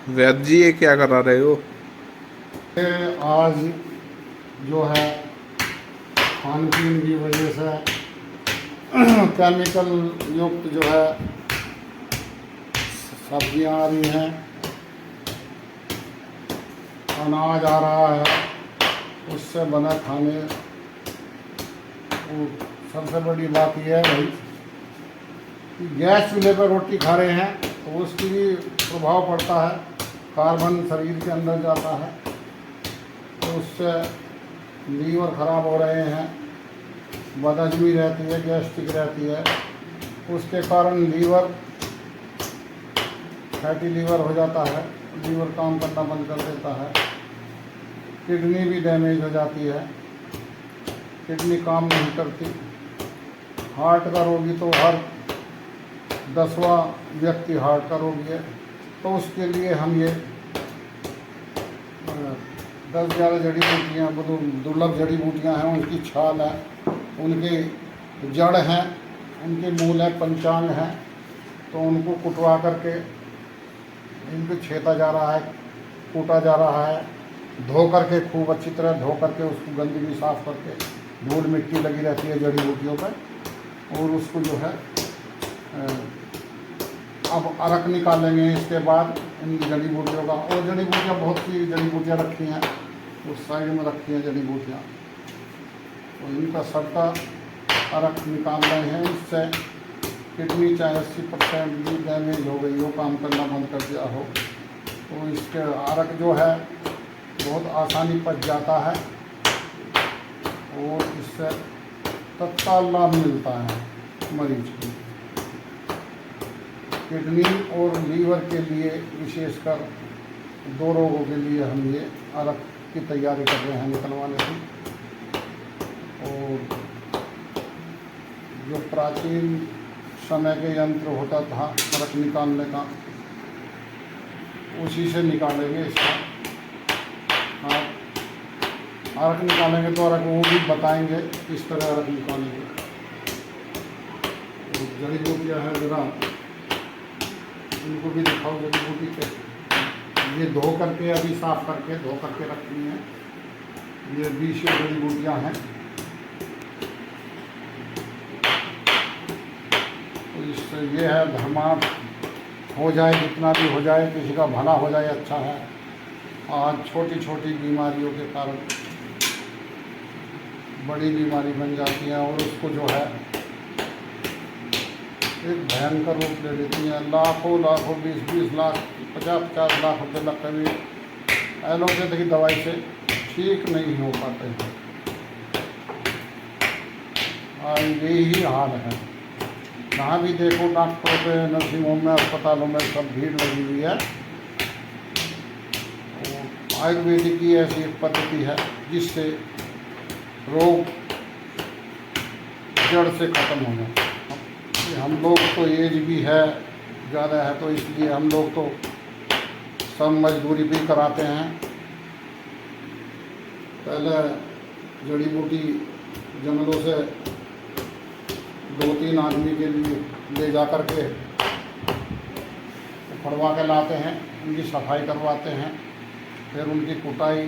वैद्य जी ये क्या करा रहे हो? ये आज जो है खान पीन की वजह से केमिकल युक्त जो है सब्जियां आ रही हैं, अनाज आ रहा है, उससे बना खाने। वो सबसे बड़ी बात यह है भाई कि गैस चूल्हे पर रोटी खा रहे हैं तो उसकी भी प्रभाव पड़ता है, कार्बन शरीर के अंदर जाता है तो उससे लीवर ख़राब हो रहे हैं, बदहजमी रहती है, गैस्ट्रिक रहती है, उसके कारण लीवर फैटी लीवर हो जाता है, लीवर काम करना बंद कर देता है, किडनी भी डैमेज हो जाती है, किडनी काम नहीं करती। हार्ट का रोगी तो हर 10वां व्यक्ति हार्ट का रोगी है, तो उसके लिए हम ये 10-11 जड़ी बूटियाँ, दुर्लभ जड़ी बूटियाँ हैं, उनकी छाल है, उनके जड़ हैं, उनके मूल है, पंचांग हैं, तो उनको कुटवा करके इनको छेदा जा रहा है, कूटा जा रहा है, धो करके खूब अच्छी तरह धो करके उसको गंदगी साफ करके, धूल मिट्टी लगी रहती है जड़ी बूटियों पर, और उसको जो है अब अरक निकालेंगे। इसके बाद इन जड़ी बूटियों का, और जड़ी बूटियाँ बहुत सी जड़ी बूटियाँ रखी हैं, उस साइड में रखी हैं जड़ी बूटियाँ, तो इनका सबका अरक निकाल रहे हैं। इससे किडनी चाहे 80% भी डैमेज हो गई हो, काम करना बंद कर दिया हो, तो इसके अरक जो है बहुत आसानी पच जाता है और इससे तत्काल लाभ मिलता है मरीज को। किडनी और लीवर के लिए विशेषकर 2 रोगों के लिए हम ये अरक की तैयारी कर रहे हैं निकलवाने की। और जो प्राचीन समय के यंत्र होता था अरक निकालने का, उसी से निकालेंगे इसका। आप अरक निकालेंगे तो अरक वो भी बताएंगे किस तरह अरक निकालेंगे। तो जड़ी बूटियाँ हैं, जरा इनको भी दिखाओ जड़ी बूटी के। ये धो करके, अभी साफ करके धो करके रखनी है। ये 20 जड़ी बूटियाँ हैं, तो इससे ये है धर्मार्थ हो जाए, जितना भी हो जाए, किसी का भला हो जाए, अच्छा है। आज छोटी छोटी बीमारियों के कारण बड़ी बीमारी बन जाती है और उसको जो है एक भयंकर रूप ले लेती है। लाखों लाखों 20-20 लाख 50-50 लाख रुपये लग कर भी एलोपैथी की दवाई से ठीक नहीं हो पाते हैं। और यही हाल है, जहाँ भी देखो डॉक्टरों पे, नर्सिंग होम में, अस्पतालों में सब भीड़ लगी हुई है। आयुर्वेदिक की ऐसी एक पद्धति है जिससे रोग जड़ से ख़त्म हो जाए। हम लोग तो एज भी है ज़्यादा है, तो इसलिए हम लोग तो सब मजदूरी भी कराते हैं। पहले जड़ी बूटी जंगलों से 2-3 आदमी के लिए ले जा कर के उखड़वा के लाते हैं, उनकी सफाई करवाते हैं, फिर उनकी कुटाई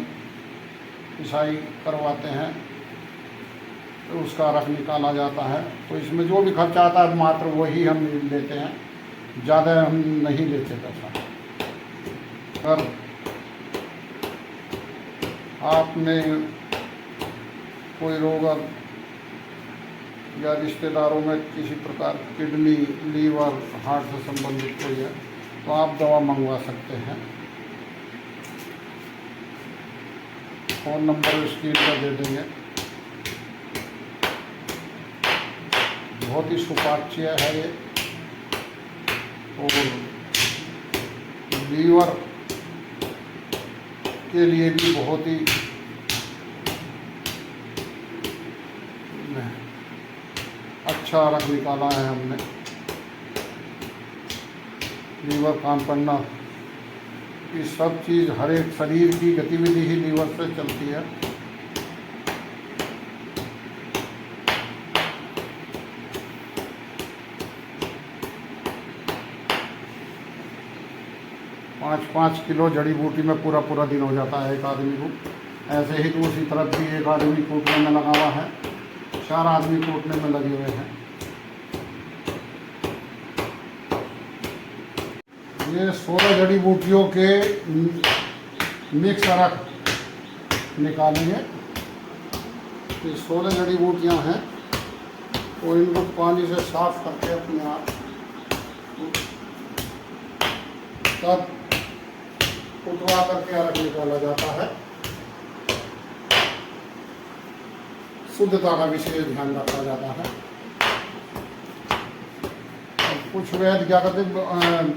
पिसाई करवाते हैं, तो उसका रख निकाला जाता है। तो इसमें जो भी खर्चा आता है मात्र वही हम लेते हैं, ज़्यादा हम नहीं लेते पैसा। अगर आपने कोई रोग या रिश्तेदारों में किसी प्रकार किडनी, लीवर, हार्ट से संबंधित कोई है, तो आप दवा मंगवा सकते हैं। फ़ोन नंबर स्क्रीन पर दे देंगे। बहुत ही सुपाच्य है ये, और लीवर के लिए भी बहुत ही अच्छा रख निकाला है हमने। लीवर काम करना, ये सब चीज़, हर एक शरीर की गतिविधि ही लीवर से चलती है। 5-5 किलो जड़ी बूटी में पूरा पूरा दिन हो जाता है एक आदमी को। ऐसे ही दूसरी तरफ भी एक आदमी कूटने में लगा हुआ है, 4 आदमी कूटने में लगे हुए हैं। ये 16 जड़ी बूटियों के मिक्स अरक निकालेंगे। ये 16 जड़ी बूटियाँ हैं और इनको पानी से साफ करके अपने आप तब उठवा करके अरक निकाला जाता है। शुद्धता का विशेष ध्यान रखा जाता है। और कुछ वैद्य क्या करते हैं,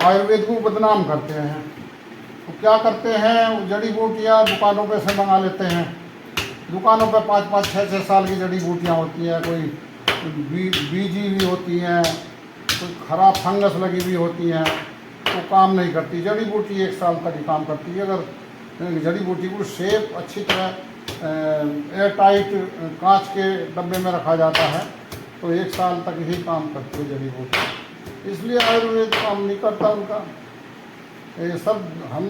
आयुर्वेद को बदनाम करते हैं। तो क्या करते हैं, जड़ी बूटियाँ दुकानों पे से मंगा लेते हैं। दुकानों पे 5-5, 6-6 साल की जड़ी बूटियाँ होती हैं, कोई बीजी भी होती हैं, कोई खराब फंगस लगी हुई होती हैं, तो काम नहीं करती। जड़ी बूटी 1 साल तक ही काम करती है। अगर जड़ी बूटी को सेफ अच्छी तरह एयर टाइट कांच के डब्बे में रखा जाता है तो 1 साल तक ही काम करती है जड़ी बूटी। इसलिए आयुर्वेद काम नहीं करता उनका। ये सब हम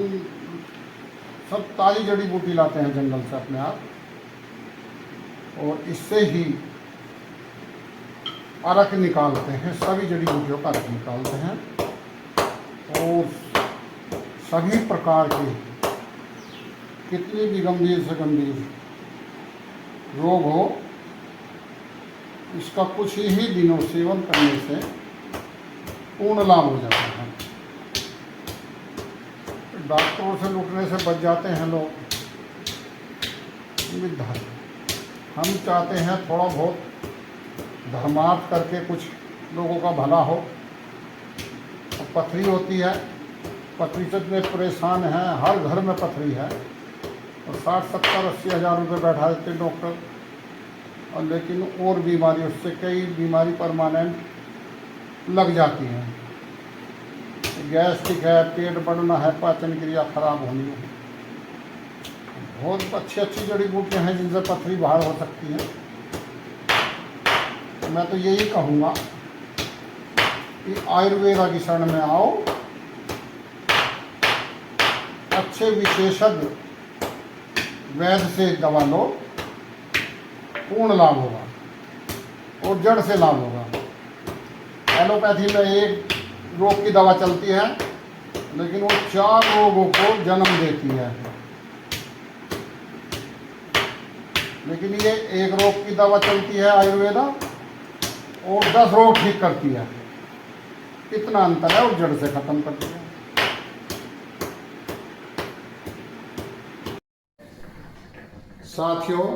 सब ताज़ी जड़ी बूटी लाते हैं जंगल से अपने आप, और इससे ही अरक निकालते हैं। सभी जड़ी बूटियों का अरक निकालते हैं और सभी प्रकार के कितनी भी गंभीर से गंभीर रोग हो, इसका कुछ ही दिनों सेवन करने से पूर्ण लाभ हो जाता है। डॉक्टरों से लुटने से बच जाते हैं लोग। हम चाहते हैं थोड़ा बहुत धर्मार्थ करके कुछ लोगों का भला हो। और पथरी होती है, पथरी से इतने परेशान हैं, हर घर में पथरी है, और 60-70-80 हज़ार रुपये बैठा देते डॉक्टर। और लेकिन और बीमारी, उससे कई बीमारी परमानेंट लग जाती हैं। गैस्ट्रिक है, पेट बढ़ना है, पाचन क्रिया खराब होनी है। बहुत अच्छी अच्छी जड़ी बूटियाँ हैं जिनसे पथरी बाहर हो सकती है। मैं तो यही कहूँगा कि आयुर्वेदा की शरण में आओ, अच्छे विशेषज्ञ वैद्य से दवा लो, पूर्ण लाभ होगा और जड़ से लाभ होगा। एलोपैथी में एक रोग की दवा चलती है, लेकिन वो 4 रोगों को जन्म देती है। लेकिन ये एक रोग की दवा चलती है आयुर्वेदा, और 10 रोग ठीक करती है। कितना अंतर है, और जड़ से खत्म करती है। साथियों,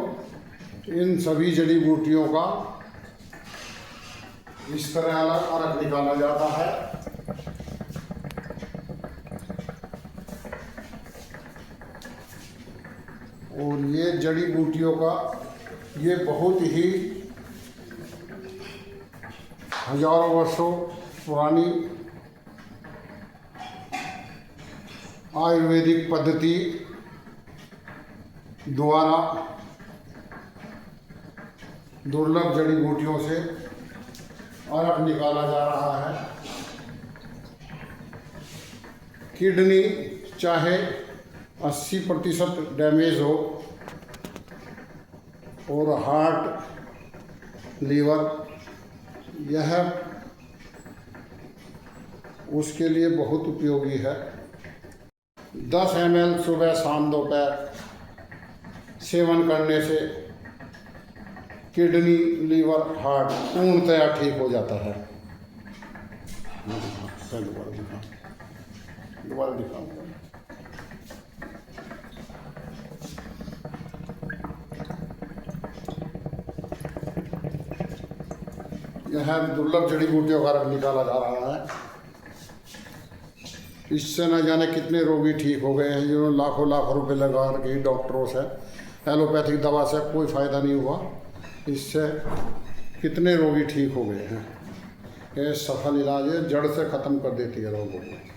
इन सभी जड़ी बूटियों का इस तरह अलग अरक निकाला जाता है। और ये जड़ी बूटियों का ये बहुत ही हजारों वर्षों पुरानी आयुर्वेदिक पद्धति द्वारा दुर्लभ जड़ी बूटियों से अरक निकाला जा रहा है। किडनी चाहे 80% डैमेज हो, और हार्ट, लीवर, यह उसके लिए बहुत उपयोगी है। 10 ml सुबह शाम दोपहर सेवन करने से किडनी, लीवर, हार्ट पूर्णतया ठीक हो जाता है। दोबारा दिखाओ। यह दुर्लभ जड़ी बूटियों का अरक निकाला जा रहा है। इससे न जाने कितने रोगी ठीक हो गए हैं, जिन्होंने लाखों लाखों रुपए लगा के डॉक्टरों से, एलोपैथिक दवा से कोई फ़ायदा नहीं हुआ। इससे कितने रोगी ठीक हो गए हैं। यह सफल इलाज है, जड़ से ख़त्म कर देती है रोगों को।